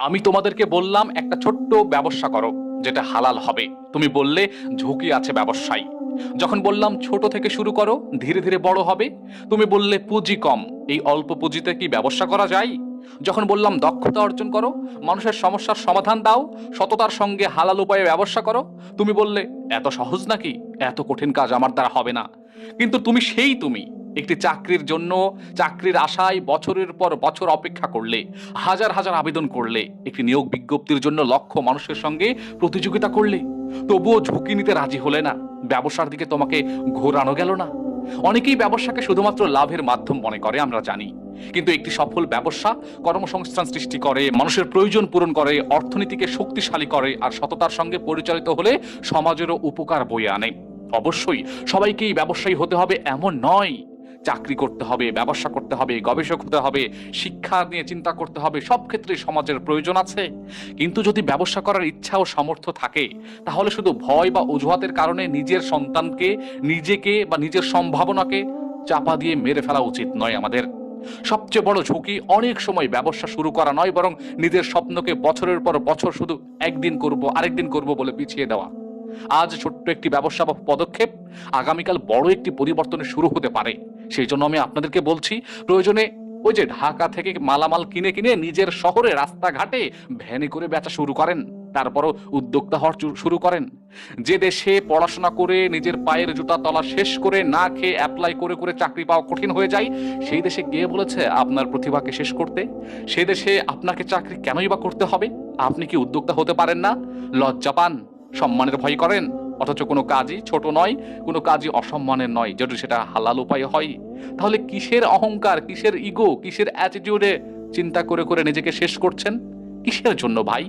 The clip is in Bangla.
আমি তোমাদেরকে বললাম একটা ছোট্ট ব্যবসা করো যেটা হালাল হবে, তুমি বললে ঝুঁকি আছে ব্যবসায়। যখন বললাম ছোট থেকে শুরু করো, ধীরে ধীরে বড় হবে, তুমি বললে পুঁজি কম, এই অল্প পুঁজিতে কি ব্যবসা করা যায়? যখন বললাম দক্ষতা অর্জন করো, মানুষের সমস্যার সমাধান দাও, সততার সঙ্গে হালাল উপায়ে ব্যবসা করো, তুমি বললে এত সহজ নাকি, এত কঠিন কাজ আমার দ্বারা হবে না। কিন্তু তুমি একটি চাকরির জন্য, চাকরির আশায় বছরের পর বছর অপেক্ষা করলে, হাজার হাজার আবেদন করলে, একটি নিয়োগ বিজ্ঞপ্তির জন্য লক্ষ মানুষের সঙ্গে প্রতিযোগিতা করলে, তবুও ঝুঁকি নিতে রাজি হলে না। ব্যবসার দিকে তোমাকে ঘোরানো গেল না। অনেকেই ব্যবসাকে শুধুমাত্র লাভের মাধ্যম মনে করে, আমরা জানি। কিন্তু একটি সফল ব্যবসা কর্মসংস্থান সৃষ্টি করে, মানুষের প্রয়োজন পূরণ করে, অর্থনীতিকে শক্তিশালী করে, আর সততার সঙ্গে পরিচালিত হলে সমাজেরও উপকার বয়ে আনে। অবশ্যই সবাইকেই ব্যবসায়ী হতে হবে এমন নয়। চাকরি করতে হবে, ব্যবসা করতে হবে, গবেষক হতে হবে, শিক্ষা নিয়ে চিন্তা করতে হবে, সব ক্ষেত্রে সমাজের প্রয়োজন আছে। কিন্তু যদি ব্যবসা করার ইচ্ছা ও সামর্থ্য থাকে, তাহলে শুধু ভয় বা অজুহাতের কারণে নিজের সন্তানকে, নিজেকে বা নিজের সম্ভাবনাকে চাপা দিয়ে মেরে ফেলা উচিত নয় আমাদের। সবচেয়ে বড় ঝুঁকি অনেক সময় ব্যবসা শুরু করা নয়, বরং নিজের স্বপ্নকে বছরের পর বছর শুধু একদিন করব, আরেকদিন করব বলে পিছিয়ে দেওয়া। আজ ছোট্ট একটি ব্যবসা বা পদক্ষেপ আগামীকাল বড় একটি পরিবর্তনের শুরু হতে পারে। সেই জন্য আমি আপনাদেরকে বলছি, প্রয়োজনে ওই যে ঢাকা থেকে মালামাল কিনে কিনে নিজের শহরে রাস্তাঘাটে ভ্যানে করে বেচা শুরু করেন, তারপরও উদ্যোক্তা হওয়ার শুরু করেন। যে দেশে পড়াশোনা করে নিজের পায়ের জুতা তলা শেষ করে না খেয়ে অ্যাপ্লাই করে করে চাকরি পাওয়া কঠিন হয়ে যায়, সেই দেশে কে বলেছে আপনার প্রতিভাকে শেষ করতে? সেই দেশে আপনাকে চাকরি কেনই বা করতে হবে? আপনি কি উদ্যোক্তা হতে পারেন না? লজ্জা পান, সম্মানের ভয় করেন, অথচ কোনো কাজই ছোট নয়, কোনো কাজই অসম্মানের নয় যদি সেটা হালাল উপায়ে হয়। তাহলে কিসের অহংকার, কিসের ইগো, কিসের অ্যাটিটিউডে চিন্তা করে করে নিজেকে শেষ করছেন? কিসের জন্য ভাই?